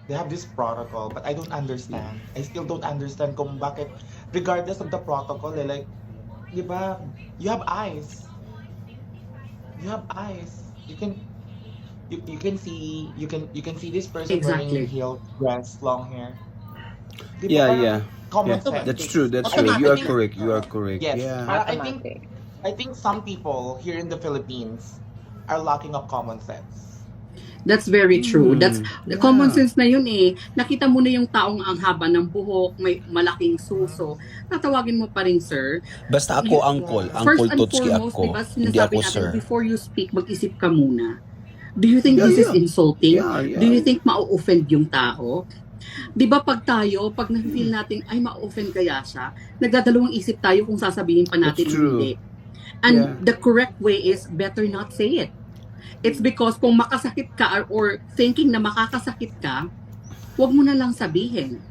they have this protocol, but I don't understand. I still don't understand kung bakit, regardless of the protocol, like, di ba, you have eyes. You have eyes. You can see this person wearing Exactly. heeled dress, long hair. Di ba Yeah, parang yeah. common Yeah. sense? That's true. That's I true. think You I are think correct. You are correct. yes. Yeah. Parang Automatic. I think some people here in the Philippines are lacking of common sense. That's very true. That's the common Yeah. sense na yun eh. Nakita mo na yung taong ang haba ng buhok, may malaking suso. Tatawagin mo pa rin, sir. Basta ako uncle, Yeah. First uncle and Totski foremost, di ako. ba, Hindi sinasabi ako natin, sir. before you speak, mag-isip ka muna. Do you think Yeah, this is yeah. insulting? Yeah, yeah. Do you think ma-offend yung tao? Di ba pag na-feel natin, ay ma-offend kaya siya, nagdadalawang isip tayo kung sasabihin pa natin That's o true. hindi. And Yeah. the correct way is better not say it. It's because kung makasakit ka or thinking na makakasakit ka, huwag mo na lang sabihin.